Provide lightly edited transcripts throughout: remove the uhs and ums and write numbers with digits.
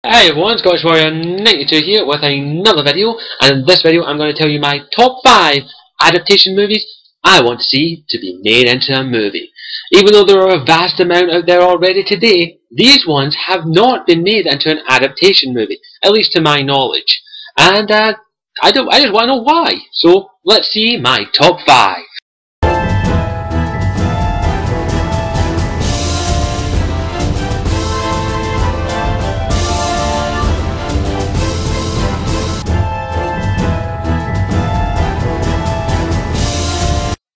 Hey everyone, Scottish Warrior 92 here with another video, and in this video I'm going to tell you my top 5 adaptation movies I want to see to be made into a movie. Even though there are a vast amount out there already today, these ones have not been made into an adaptation movie, at least to my knowledge. And I just want to know why. So let's see my top 5.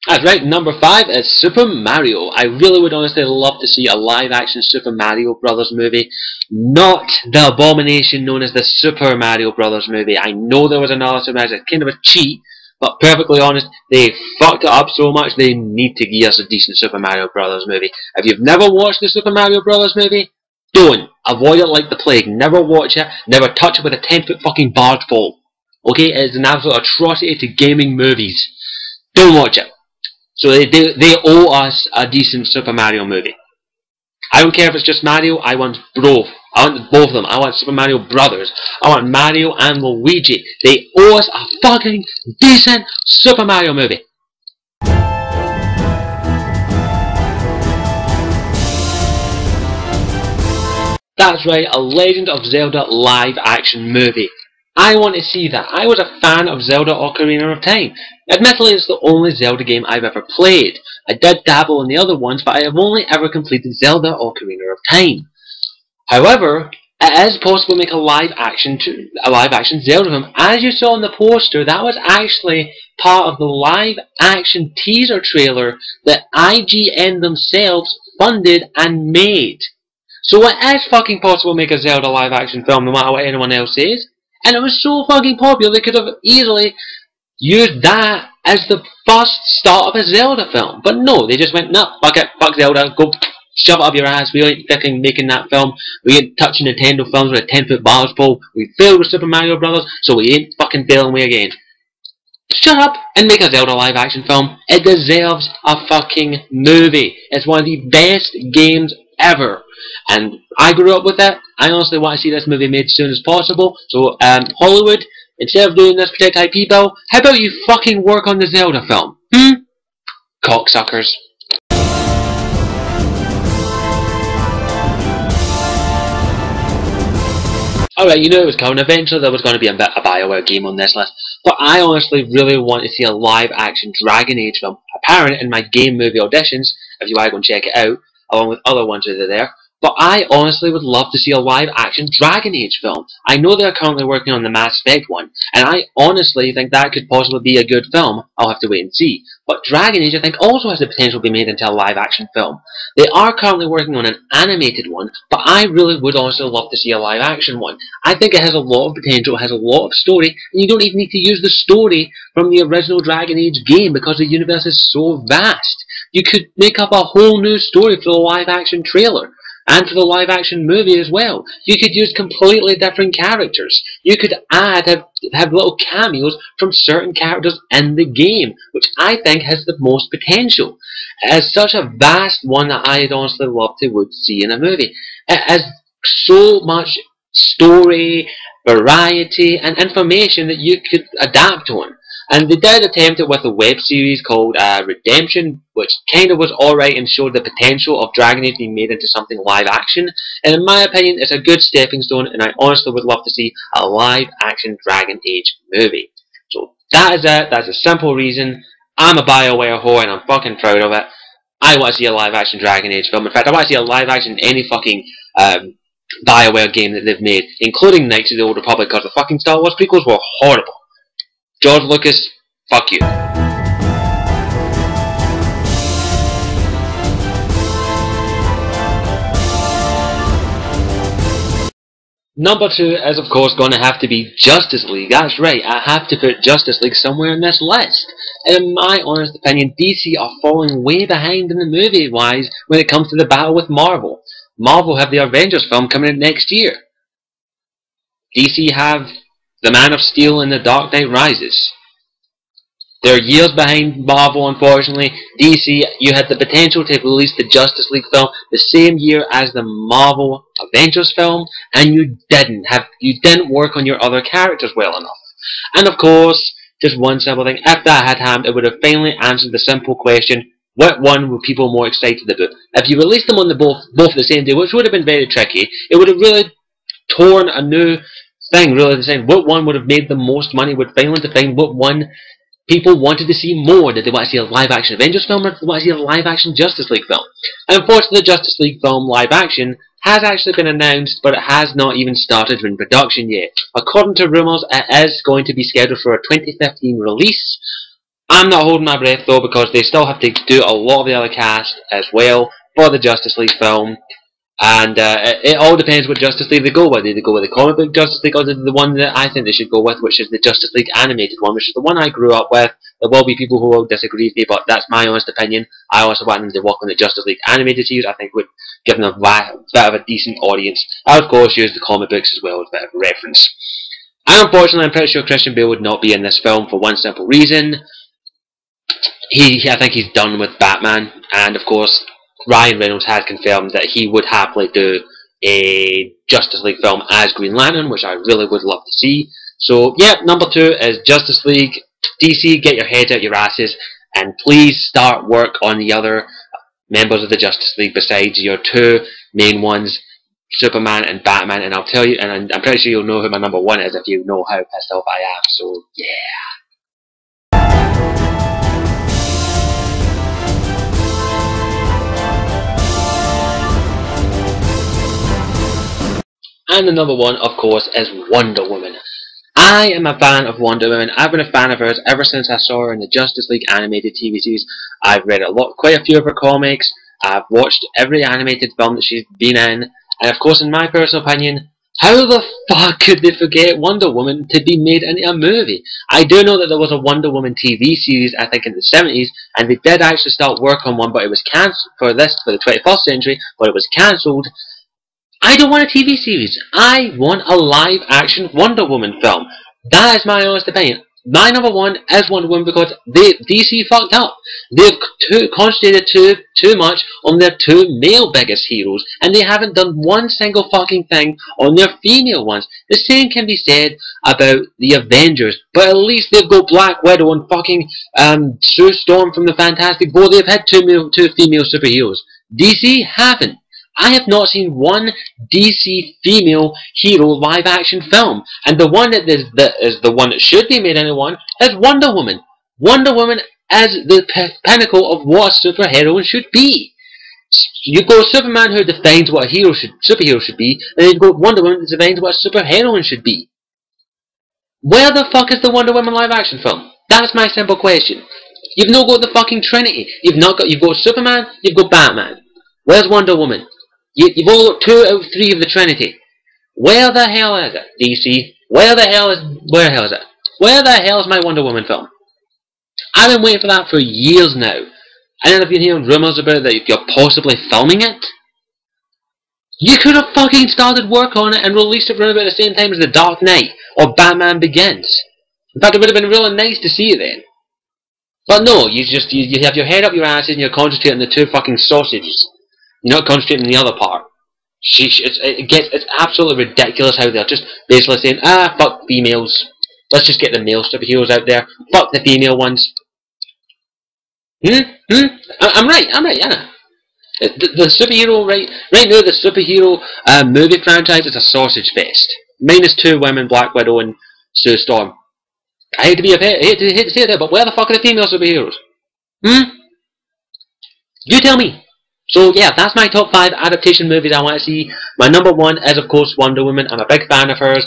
That's right, number 5 is Super Mario. I really would honestly love to see a live-action Super Mario Brothers movie, not the abomination known as the Super Mario Brothers movie. I know there was another Super Mario, it's kind of a cheat, but perfectly honest, they fucked it up so much they need to give us a decent Super Mario Brothers movie. If you've never watched the Super Mario Brothers movie, don't. Avoid it like the plague. Never watch it, never touch it with a 10-foot fucking barge pole. Okay, it is an absolute atrocity to gaming movies. Don't watch it. So they owe us a decent Super Mario movie. I don't care if it's just Mario, I want both. I want both of them. I want Super Mario Brothers. I want Mario and Luigi. They owe us a fucking decent Super Mario movie. That's right, a Legend of Zelda live action movie. I want to see that. I was a fan of Zelda Ocarina of Time. Admittedly, it's the only Zelda game I've ever played. I did dabble in the other ones, but I have only ever completed Zelda Ocarina of Time. However, it is possible to make a live action Zelda film. As you saw in the poster, that was actually part of the live action teaser trailer that IGN themselves funded and made. So it is fucking possible to make a Zelda live action film no matter what anyone else says. And it was so fucking popular they could have easily used that as the first start of a Zelda film. But no, they just went, nah, fuck it, fuck Zelda, go shove it up your ass, we ain't fucking making that film, we ain't touching Nintendo films with a 10-foot barge pole, we failed with Super Mario Brothers, so we ain't fucking failing way again. Shut up and make a Zelda live action film. It deserves a fucking movie. It's one of the best games ever. And I grew up with it. I honestly want to see this movie made as soon as possible. So, Hollywood, instead of doing this Protect IP bill, how about you fucking work on the Zelda film? Cocksuckers. Alright, you know it was coming. Eventually there was going to be a BioWare game on this list. But I honestly really want to see a live-action Dragon Age film. Apparent in my game movie auditions, if you want to go and check it out, along with other ones that are there. But I honestly would love to see a live-action Dragon Age film. I know they're currently working on the Mass Effect one, and I honestly think that could possibly be a good film. I'll have to wait and see. But Dragon Age, I think, also has the potential to be made into a live-action film. They are currently working on an animated one, but I really would also love to see a live-action one. I think it has a lot of potential, it has a lot of story, and you don't even need to use the story from the original Dragon Age game because the universe is so vast. You could make up a whole new story for the live-action trailer. And for the live-action movie as well. You could use completely different characters. You could have little cameos from certain characters in the game, which I think has the most potential. It is such a vast one that I'd honestly love to see in a movie. It has so much story, variety, and information that you could adapt on. And they did attempt it with a web series called Redemption, which kind of was alright and showed the potential of Dragon Age being made into something live action. And in my opinion, it's a good stepping stone, and I honestly would love to see a live action Dragon Age movie. So that is it. That's a simple reason. I'm a BioWare whore and I'm fucking proud of it. I want to see a live action Dragon Age film. In fact, I want to see a live action any fucking BioWare game that they've made, including Knights of the Old Republic, because the fucking Star Wars prequels were horrible. George Lucas, fuck you. Number 2 is of course going to have to be Justice League. That's right, I have to put Justice League somewhere in this list. In my honest opinion, DC are falling way behind in the movie-wise when it comes to the battle with Marvel. Marvel have the Avengers film coming in next year. DC have The Man of Steel and The Dark Knight Rises. They're years behind Marvel, unfortunately. DC, you had the potential to release the Justice League film the same year as the Marvel Avengers film, and you didn't work on your other characters well enough. And of course, just one simple thing, if that had happened, it would have finally answered the simple question, what one were people more excited about? If you released them on both the same day, which would have been very tricky, it would have really torn a new thing, really saying what one would have made the most money, would finally define what one people wanted to see more. Did they want to see a live-action Avengers film, or did they want to see a live-action Justice League film? And unfortunately, the Justice League film live-action has actually been announced, but it has not even started in production yet. According to rumours, it is going to be scheduled for a 2015 release. I'm not holding my breath though, because they still have to do a lot of the other cast as well for the Justice League film. And it all depends what Justice League they go with. Do they go with the comic book Justice League, or the one that I think they should go with, which is the Justice League animated one, which is the one I grew up with. There will be people who will disagree with me, but that's my honest opinion. I also want them to work on the Justice League animated series. I think would give them a bit of a decent audience. I would of course use the comic books as well as a bit of a reference. And unfortunately, I'm pretty sure Christian Bale would not be in this film for one simple reason. I think he's done with Batman, and of course Ryan Reynolds has confirmed that he would happily do a Justice League film as Green Lantern, which I really would love to see. So yeah, number 2 is Justice League. DC, get your heads out your asses and please start work on the other members of the Justice League besides your 2 main ones, Superman and Batman. And I'll tell you, and I'm pretty sure you'll know who my number 1 is if you know how pissed off I am. So yeah. And the number 1, of course, is Wonder Woman. I am a fan of Wonder Woman. I've been a fan of hers ever since I saw her in the Justice League animated TV series. I've read quite a few of her comics. I've watched every animated film that she's been in. And of course, in my personal opinion, how the fuck could they forget Wonder Woman to be made into a movie? I do know that there was a Wonder Woman TV series, I think in the 70s, and they did actually start work on one, but it was cancelled for the 21st century, but it was cancelled. I don't want a TV series. I want a live-action Wonder Woman film. That is my honest opinion. My number 1 is Wonder Woman because DC fucked up. They've concentrated too much on their 2 male biggest heroes, and they haven't done one single fucking thing on their female ones. The same can be said about the Avengers, but at least they've got Black Widow and fucking Sue Storm from the Fantastic Four. They've had 2 female superheroes. DC haven't. I have not seen one DC female hero live-action film, and the one that is the one that should be made into one is Wonder Woman. Wonder Woman is the pinnacle of what a superhero should be. You've got Superman who defines what a superhero should be, and you've got Wonder Woman that defines what a superheroine should be. Where the fuck is the Wonder Woman live-action film? That's my simple question. You've not got the fucking Trinity. You've got Superman. You've got Batman. Where's Wonder Woman? You've all got 2 out of 3 of the Trinity. Where the hell is it, DC? Where the hell is it? Where the hell is my Wonder Woman film? I've been waiting for that for years now. And then I've been hearing rumours about that you're possibly filming it. You could have fucking started work on it and released it around about the same time as The Dark Knight or Batman Begins. In fact, it would have been really nice to see it then. But no, you have your head up your ass and you're concentrating on the 2 fucking sausages. You're not concentrating on the other part. It's absolutely ridiculous how they're just basically saying, fuck females. Let's just get the male superheroes out there. Fuck the female ones. I'm right, yeah. The superhero, right now the superhero movie franchise is a sausage fest. Minus 2 women, Black Widow and Sue Storm. I hate to say that, but where the fuck are the female superheroes? You tell me. So yeah, that's my top 5 adaptation movies I want to see. My number 1 is of course Wonder Woman. I'm a big fan of hers.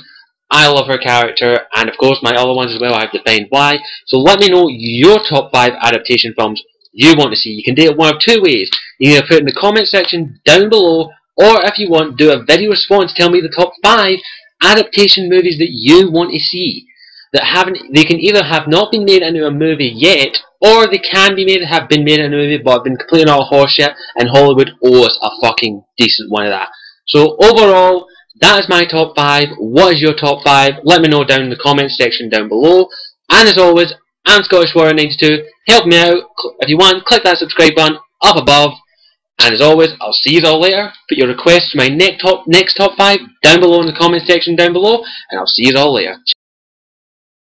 I love her character, and of course my other ones as well. I've defined why. So let me know your top 5 adaptation films you want to see. You can do it one of 2 ways. You can either put it in the comment section down below, or if you want, do a video response. Tell me the top 5 adaptation movies that you want to see. They can either have not been made into a movie yet, or they can be have been made into a movie but have been completely all horseshit, and Hollywood owes us a fucking decent one of that. So overall, that is my top 5. What is your top 5? Let me know down in the comments section down below. And as always, I'm Scottish Warrior 92. Help me out. If you want, click that subscribe button up above. And as always, I'll see you all later. Put your requests for my next top 5 down below in the comment section down below, and I'll see you all later.